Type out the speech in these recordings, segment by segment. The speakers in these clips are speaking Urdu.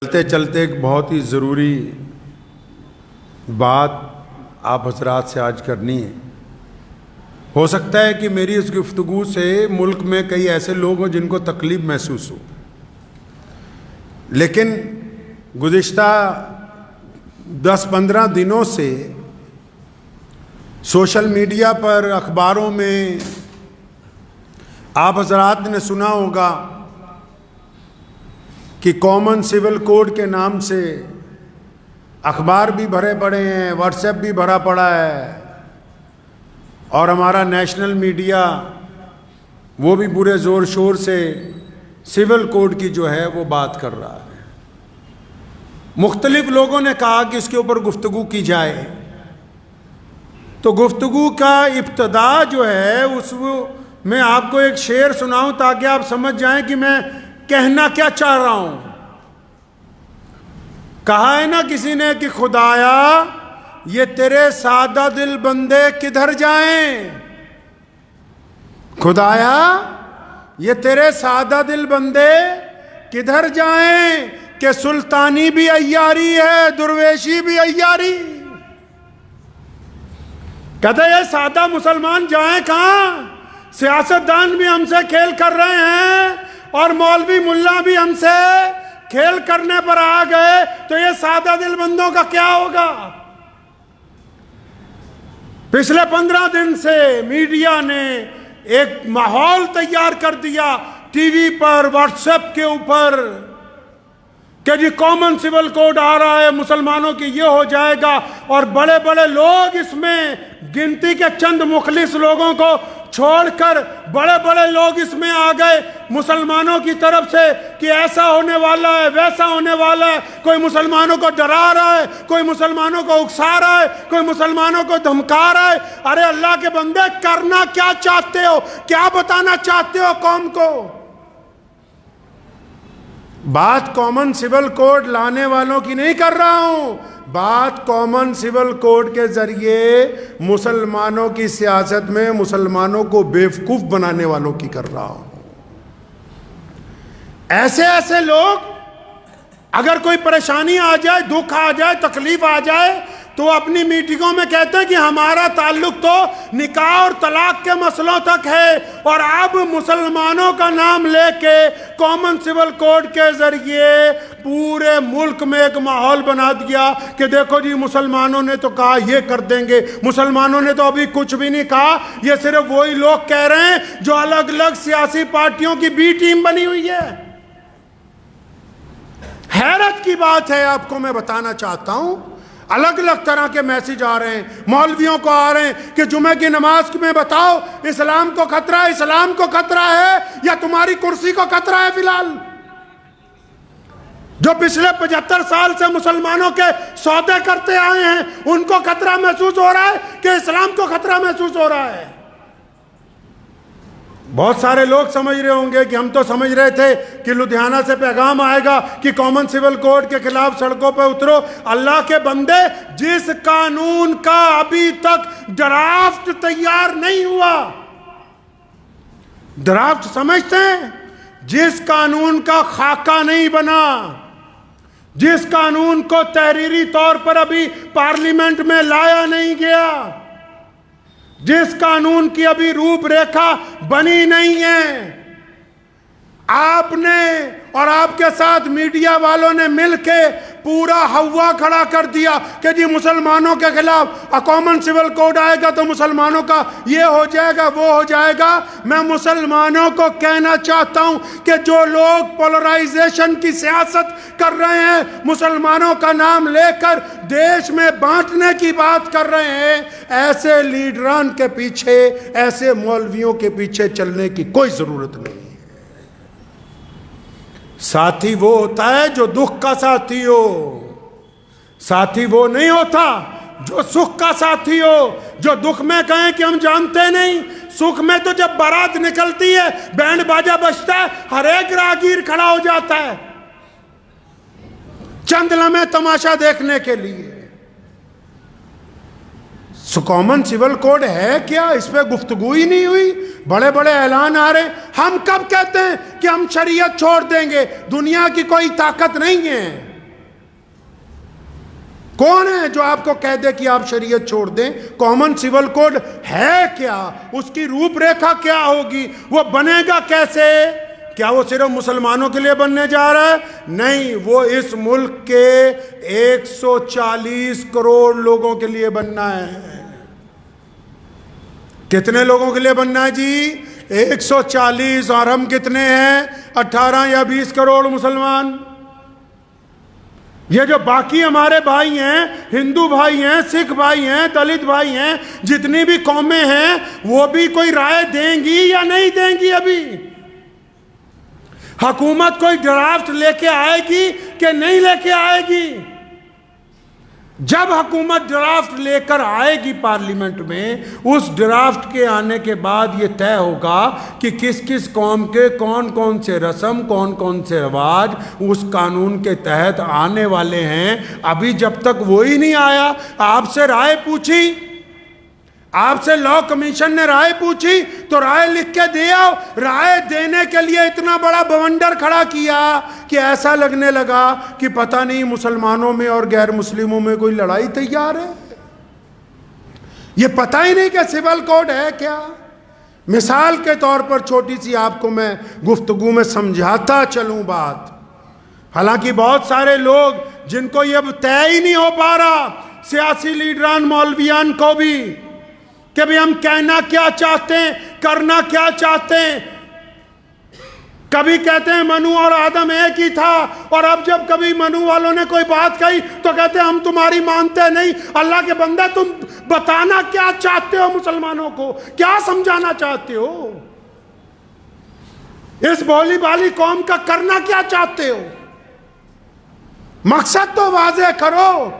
چلتے چلتے ایک بہت ہی ضروری بات آپ حضرات سے آج کرنی ہے۔ ہو سکتا ہے کہ میری اس گفتگو سے ملک میں کئی ایسے لوگ ہوں جن کو تکلیف محسوس ہو، لیکن گزشتہ 10-15 دنوں سے سوشل میڈیا پر، اخباروں میں آپ حضرات نے سنا ہوگا کہ کامن سول کوڈ کے نام سے اخبار بھی بھرے پڑے ہیں، واٹس ایپ بھی بھرا پڑا ہے، اور ہمارا نیشنل میڈیا وہ بھی پورے زور شور سے سول کوڈ کی جو ہے وہ بات کر رہا ہے۔ مختلف لوگوں نے کہا کہ اس کے اوپر گفتگو کی جائے، تو گفتگو کا ابتدا جو ہے اس میں آپ کو ایک شعر سناؤں تاکہ آپ سمجھ جائیں کہ میں کہنا کیا چاہ رہا ہوں۔ کہا ہے نا کسی نے کہ خدایا یہ تیرے سادہ دل بندے کدھر جائیں، خدایا یہ تیرے سادہ دل بندے کدھر جائیں، کہ سلطانی بھی عیاری ہے درویشی بھی عیاری۔ کہتے یہ سادہ مسلمان جائیں کہاں، سیاستدان بھی ہم سے کھیل کر رہے ہیں اور مولوی ملا بھی ہم سے کھیل کرنے پر آ گئے، تو یہ سادہ دل بندوں کا کیا ہوگا۔ پچھلے 15 دن سے میڈیا نے ایک ماحول تیار کر دیا ٹی وی پر، واٹس ایپ کے اوپر، کہ جی کامن سول کوڈ آ رہا ہے، مسلمانوں کی یہ ہو جائے گا، اور بڑے بڑے لوگ اس میں گنتی کے چند مخلص لوگوں کو چھوڑ کر بڑے بڑے لوگ اس میں آ گئے مسلمانوں کی طرف سے کہ ایسا ہونے والا ہے، ویسا ہونے والا ہے۔ کوئی مسلمانوں کو ڈرا رہا ہے، کوئی مسلمانوں کو اکسا رہا ہے، کوئی مسلمانوں کو دھمکا رہا ہے۔ ارے اللہ کے بندے، کرنا کیا چاہتے ہو، کیا بتانا چاہتے ہو قوم کو؟ بات کامن سول کوڈ لانے والوں کی نہیں کر رہا ہوں، بات کامن سول کوڈ کے ذریعے مسلمانوں کی سیاست میں مسلمانوں کو بیوقوف بنانے والوں کی کر رہا ہوں۔ ایسے ایسے لوگ اگر کوئی پریشانی آ جائے، دکھ آ جائے، تکلیف آ جائے، تو اپنی میٹنگوں میں کہتے ہیں کہ ہمارا تعلق تو نکاح اور طلاق کے مسئلوں تک ہے، اور اب مسلمانوں کا نام لے کے کامن سول کوڈ کے ذریعے پورے ملک میں ایک ماحول بنا دیا کہ دیکھو جی مسلمانوں نے تو کہا یہ کر دیں گے، مسلمانوں نے تو ابھی کچھ بھی نہیں کہا، یہ صرف وہی لوگ کہہ رہے ہیں جو الگ الگ سیاسی پارٹیوں کی بی ٹیم بنی ہوئی ہے۔ حیرت کی بات ہے، آپ کو میں بتانا چاہتا ہوں، الگ الگ طرح کے میسج آ رہے ہیں، مولویوں کو آ رہے ہیں کہ جمعہ کی نماز میں بتاؤ اسلام کو خطرہ ہے، اسلام کو خطرہ ہے یا تمہاری کرسی کو خطرہ ہے؟ فی الحال جو پچھلے 75 سال سے مسلمانوں کے سودے کرتے آئے ہیں ان کو خطرہ محسوس ہو رہا ہے کہ اسلام کو خطرہ محسوس ہو رہا ہے؟ بہت سارے لوگ سمجھ رہے ہوں گے کہ ہم تو سمجھ رہے تھے کہ لدھیانہ سے پیغام آئے گا کہ کامن سول کوڈ کے خلاف سڑکوں پہ اترو۔ اللہ کے بندے، جس قانون کا ابھی تک ڈرافٹ تیار نہیں ہوا، ڈرافٹ سمجھتے ہیں، جس قانون کا خاکہ نہیں بنا، جس قانون کو تحریری طور پر ابھی پارلیمنٹ میں لایا نہیں گیا، جس قانون کی ابھی روپ ریکھا بنی نہیں ہے، آپ نے اور آپ کے ساتھ میڈیا والوں نے مل کے پورا ہوا کھڑا کر دیا کہ جی مسلمانوں کے خلاف کامن سول کوڈ آئے گا تو مسلمانوں کا یہ ہو جائے گا، وہ ہو جائے گا۔ میں مسلمانوں کو کہنا چاہتا ہوں کہ جو لوگ پولرائزیشن کی سیاست کر رہے ہیں، مسلمانوں کا نام لے کر دیش میں بانٹنے کی بات کر رہے ہیں، ایسے لیڈران کے پیچھے، ایسے مولویوں کے پیچھے چلنے کی کوئی ضرورت نہیں۔ ساتھی وہ ہوتا ہے جو دکھ کا ساتھی ہو، ساتھی وہ نہیں ہوتا جو سکھ کا ساتھی ہو، جو دکھ میں کہیں کہ ہم جانتے نہیں، سکھ میں تو جب بارات نکلتی ہے، بینڈ باجا بجتا ہے، ہر ایک راہگیر کھڑا ہو جاتا ہے چند لمحے تماشا دیکھنے کے لیے۔ کامن سول کوڈ ہے کیا؟ اس پہ گفتگو ہی نہیں ہوئی، بڑے بڑے اعلان آ رہے ہیں۔ ہم کب کہتے ہیں کہ ہم شریعت چھوڑ دیں گے؟ دنیا کی کوئی طاقت نہیں ہے کون ہے جو آپ کو کہہ دے کہ آپ شریعت چھوڑ دیں؟ کامن سول کوڈ ہے کیا؟ اس کی روپ ریکھا کیا ہوگی؟ وہ بنے گا کیسے؟ کیا وہ صرف مسلمانوں کے لیے بننے جا رہا ہے؟ نہیں، وہ اس ملک کے 140 کروڑ لوگوں کے لیے بننا ہے۔ کتنے لوگوں کے لیے بننا ہے جی؟ 140۔ اور ہم کتنے ہیں؟ 18 یا 20 کروڑ مسلمان۔ یہ جو باقی ہمارے بھائی ہیں، ہندو بھائی ہیں، سکھ بھائی ہیں، دلت بھائی ہیں، جتنی بھی قومیں ہیں، وہ بھی کوئی رائے دیں گی یا نہیں دیں گی؟ ابھی حکومت کوئی ڈرافٹ لے کے آئے گی کہ نہیں لے کے آئے گی؟ جب حکومت ڈرافٹ لے کر آئے گی پارلیمنٹ میں، اس ڈرافٹ کے آنے کے بعد یہ طے ہوگا کہ کس کس قوم کے کون کون سے رسم، کون کون سے رواج اس قانون کے تحت آنے والے ہیں۔ ابھی جب تک وہی نہیں آیا، آپ سے رائے پوچھی، آپ سے لا کمیشن نے رائے پوچھی تو رائے لکھ کے دیا، رائے دینے کے لیے اتنا بڑا بونڈر کھڑا کیا کہ ایسا لگنے لگا کہ پتہ نہیں مسلمانوں میں اور غیر مسلموں میں کوئی لڑائی تیار ہے۔ یہ پتہ ہی نہیں کہ سول کوڈ ہے کیا۔ مثال کے طور پر چھوٹی سی آپ کو میں گفتگو میں سمجھاتا چلوں بات، حالانکہ بہت سارے لوگ جن کو یہ طے ہی نہیں ہو پا رہا، سیاسی لیڈران مولویان کو بھی، کہ بھی ہم کہنا کیا چاہتے ہیں، کرنا کیا چاہتے ہیں۔ کبھی کہتے ہیں منو اور آدم ایک ہی تھا، اور اب جب کبھی منو والوں نے کوئی بات کہی تو کہتے ہیں ہم تمہاری مانتے نہیں۔ اللہ کے بندے، تم بتانا کیا چاہتے ہو مسلمانوں کو؟ کیا سمجھانا چاہتے ہو؟ اس بھولی بھالی قوم کا کرنا کیا چاہتے ہو؟ مقصد تو واضح کرو۔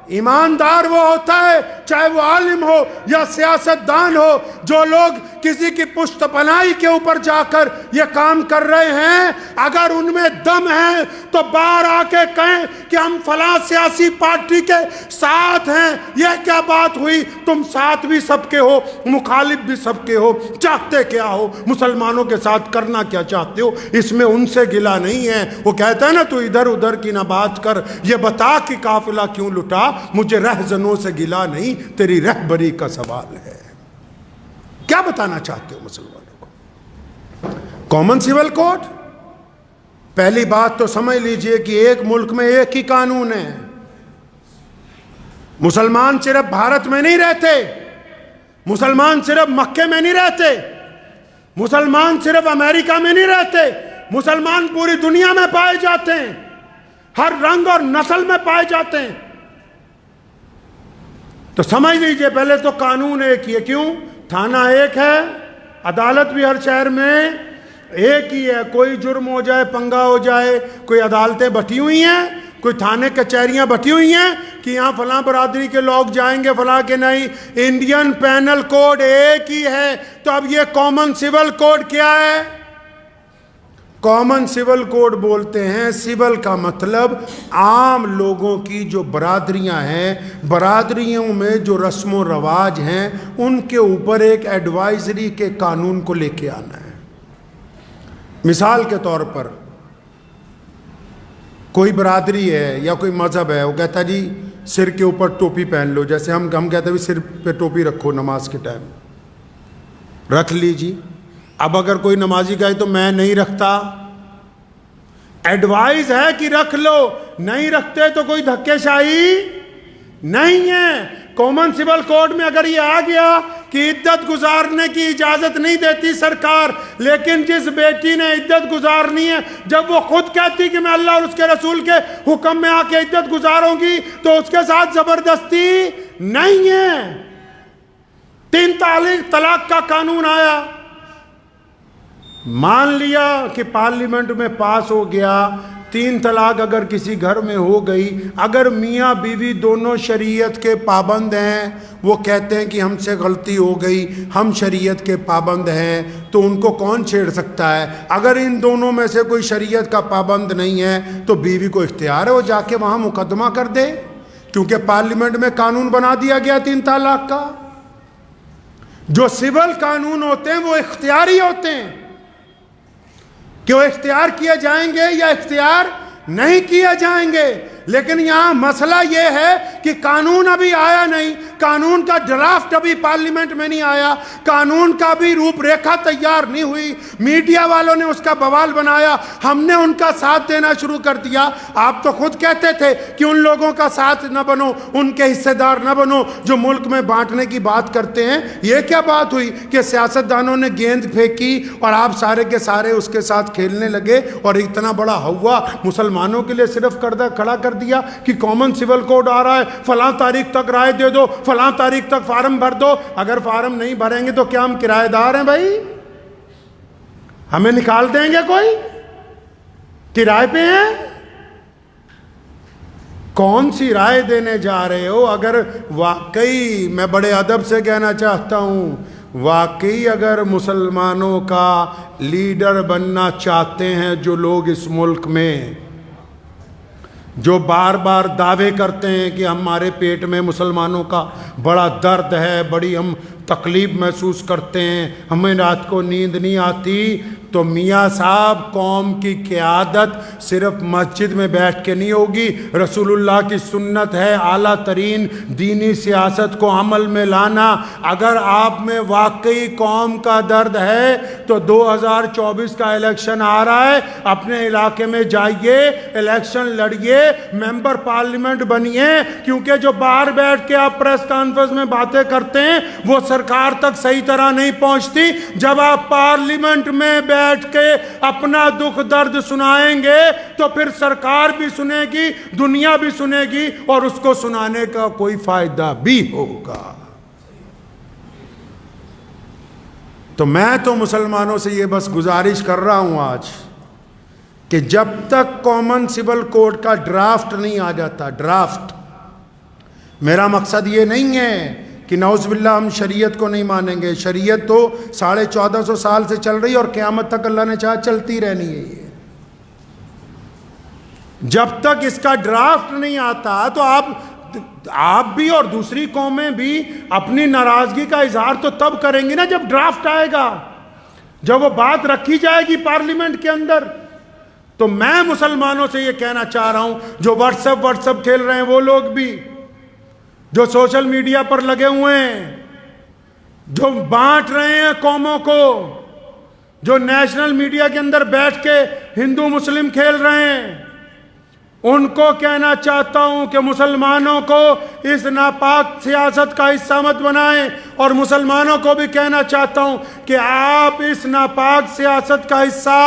ایماندار وہ ہوتا ہے، چاہے وہ عالم ہو یا سیاست دان ہو، جو لوگ کسی کی پشت پناہی کے اوپر جا کر یہ کام کر رہے ہیں، اگر ان میں دم ہے تو باہر آ کے کہیں کہ ہم فلاں سیاسی پارٹی کے ساتھ ہیں۔ یہ کیا بات ہوئی؟ تم ساتھ بھی سب کے ہو، مخالف بھی سب کے ہو، چاہتے کیا ہو؟ مسلمانوں کے ساتھ کرنا کیا چاہتے ہو؟ اس میں ان سے گلا نہیں ہے۔ وہ کہتا ہے نا، تو ادھر ادھر کی نہ بات کر، یہ بتا کہ قافلہ کیوں لٹا، مجھے رہزنوں سے گلا نہیں، تیری رہبری کا سوال ہے۔ کیا بتانا چاہتے ہو مسلمانوں کو؟ کامن سول کوڈ، پہلی بات تو سمجھ لیجئے کہ ایک ملک میں ایک ہی قانون ہے۔ مسلمان صرف بھارت میں نہیں رہتے، مسلمان صرف مکے میں نہیں رہتے، مسلمان صرف امریکہ میں نہیں رہتے، مسلمان پوری دنیا میں پائے جاتے ہیں، ہر رنگ اور نسل میں پائے جاتے ہیں۔ تو سمجھ لیجئے پہلے تو قانون ایک ہی ہے۔ کیوں؟ تھانہ ایک ہے، عدالت بھی ہر شہر میں ایک ہی ہے۔ کوئی جرم ہو جائے، پنگا ہو جائے، کوئی عدالتیں بٹی ہوئی ہیں، کوئی تھانے کچہریاں بٹی ہوئی ہیں کہ یہاں فلاں برادری کے لوگ جائیں گے، فلاں کے نہیں۔ انڈین پینل کوڈ ایک ہی ہے۔ تو اب یہ کامن سول کوڈ کیا ہے؟ کامن سول کوڈ بولتے ہیں، سول کا مطلب عام لوگوں کی جو برادریاں ہیں، برادریوں میں جو رسم و رواج ہیں، ان کے اوپر ایک ایڈوائزری کے قانون کو لے کے آنا ہے۔ مثال کے طور پر کوئی برادری ہے یا کوئی مذہب ہے، وہ کہتا جی سر کے اوپر ٹوپی پہن لو، جیسے ہم کہتے ہیں سر پہ ٹوپی رکھو نماز کے ٹائم، رکھ لیجی۔ اب اگر کوئی نمازی کہے تو میں نہیں رکھتا، ایڈوائز ہے کہ رکھ لو، نہیں رکھتے تو کوئی دھکے شاہی نہیں ہے۔ کامن سول کوڈ میں اگر یہ آ گیا کہ عدت گزارنے کی اجازت نہیں دیتی سرکار، لیکن جس بیٹی نے عدت گزارنی ہے، جب وہ خود کہتی کہ میں اللہ اور اس کے رسول کے حکم میں آ کے عدت گزاروں گی، تو اس کے ساتھ زبردستی نہیں ہے۔ 3 طلاق کا قانون آیا، مان لیا کہ پارلیمنٹ میں پاس ہو گیا، 3 طلاق اگر کسی گھر میں ہو گئی، اگر میاں بیوی دونوں شریعت کے پابند ہیں، وہ کہتے ہیں کہ ہم سے غلطی ہو گئی، ہم شریعت کے پابند ہیں، تو ان کو کون چھیڑ سکتا ہے؟ اگر ان دونوں میں سے کوئی شریعت کا پابند نہیں ہے تو بیوی کو اختیار ہے وہ جا کے وہاں مقدمہ کر دے، کیونکہ پارلیمنٹ میں قانون بنا دیا گیا 3 طلاق کا۔ جو سول قانون ہوتے ہیں وہ اختیاری ہوتے ہیں کہ وہ اختیار کیے جائیں گے یا اختیار نہیں کیے جائیں گے، لیکن یہاں مسئلہ یہ ہے کہ قانون ابھی آیا نہیں، قانون کا ڈرافٹ ابھی پارلیمنٹ میں نہیں آیا، قانون کا بھی روپ ریکھا تیار نہیں ہوئی، میڈیا والوں نے اس کا بوال بنایا، ہم نے ان کا ساتھ دینا شروع کر دیا۔ آپ تو خود کہتے تھے کہ ان لوگوں کا ساتھ نہ بنو، ان کے حصے دار نہ بنو جو ملک میں بانٹنے کی بات کرتے ہیں۔ یہ کیا بات ہوئی کہ سیاستدانوں نے گیند پھینکی اور آپ سارے کے سارے اس کے ساتھ کھیلنے لگے اور اتنا بڑا ہوا مسلمانوں کے لیے صرف کھڑا کر دیا کہ کامن سول کوڈ آ رہا ہے، فلاں تاریخ تک رائے دے دو، فلاں تاریخ تک فارم بھر دو۔ اگر فارم نہیں بھریں گے تو کیا ہم کرایہ دار ہیں بھائی؟ ہمیں نکال دیں گے کوئی؟ کرائے پہ ہیں؟ کون سی رائے دینے جا رہے ہو؟ اگر واقعی، میں بڑے ادب سے کہنا چاہتا ہوں، واقعی اگر مسلمانوں کا لیڈر بننا چاہتے ہیں جو لوگ اس ملک میں جو بار بار دعوے کرتے ہیں کہ ہمارے پیٹ میں مسلمانوں کا بڑا درد ہے، بڑی ہم تکلیف محسوس کرتے ہیں، ہمیں رات کو نیند نہیں آتی، تو میاں صاحب قوم کی قیادت صرف مسجد میں بیٹھ کے نہیں ہوگی۔ رسول اللہ کی سنت ہے اعلیٰ ترین دینی سیاست کو عمل میں لانا۔ اگر آپ میں واقعی قوم کا درد ہے تو 2024 کا الیکشن آ رہا ہے، اپنے علاقے میں جائیے، الیکشن لڑیے، ممبر پارلیمنٹ بنیے، کیونکہ جو باہر بیٹھ کے آپ پریس کانفرنس میں باتیں کرتے ہیں وہ سرکار تک صحیح طرح نہیں پہنچتی۔ جب آپ پارلیمنٹ میں بیٹھ کے اپنا دکھ درد سنائیں گے تو پھر سرکار بھی سنے گی، دنیا بھی سنے گی، اور اس کو سنانے کا کوئی فائدہ بھی ہوگا۔ تو میں تو مسلمانوں سے یہ بس گزارش کر رہا ہوں آج کہ جب تک کامن سول کوڈ کا ڈرافٹ نہیں آ جاتا، ڈرافٹ، میرا مقصد یہ نہیں ہے کہ نعوذ باللہ ہم شریعت کو نہیں مانیں گے، شریعت تو 1450 سال سے چل رہی ہے اور قیامت تک اللہ نے چاہا چلتی رہنی ہے۔ یہ جب تک اس کا ڈرافٹ نہیں آتا تو آپ بھی اور دوسری قومیں بھی اپنی ناراضگی کا اظہار تو تب کریں گی نا جب ڈرافٹ آئے گا، جب وہ بات رکھی جائے گی پارلیمنٹ کے اندر۔ تو میں مسلمانوں سے یہ کہنا چاہ رہا ہوں، جو واٹس ایپ کھیل رہے ہیں وہ لوگ بھی، جو سوشل میڈیا پر لگے ہوئے ہیں، جو بانٹ رہے ہیں قوموں کو، جو نیشنل میڈیا کے اندر بیٹھ کے ہندو مسلم کھیل رہے ہیں، ان کو کہنا چاہتا ہوں کہ مسلمانوں کو اس ناپاک سیاست کا حصہ مت بنائیں، اور مسلمانوں کو بھی کہنا چاہتا ہوں کہ آپ اس ناپاک سیاست کا حصہ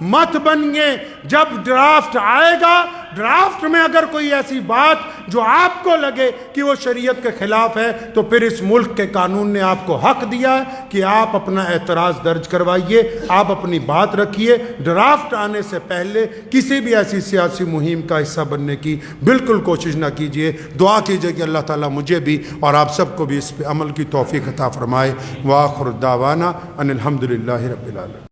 مت بنیے۔ جب ڈرافٹ آئے گا، ڈرافٹ میں اگر کوئی ایسی بات جو آپ کو لگے کہ وہ شریعت کے خلاف ہے، تو پھر اس ملک کے قانون نے آپ کو حق دیا ہے کہ آپ اپنا اعتراض درج کروائیے، آپ اپنی بات رکھیے۔ ڈرافٹ آنے سے پہلے کسی بھی ایسی سیاسی مہم کا حصہ بننے کی بالکل کوشش نہ کیجیے۔ دعا کیجیے کہ اللہ تعالیٰ مجھے بھی اور آپ سب کو بھی اس پہ عمل کی توفیق عطا فرمائے۔ وآخر دعوانا ان الحمدللہ رب العالمین۔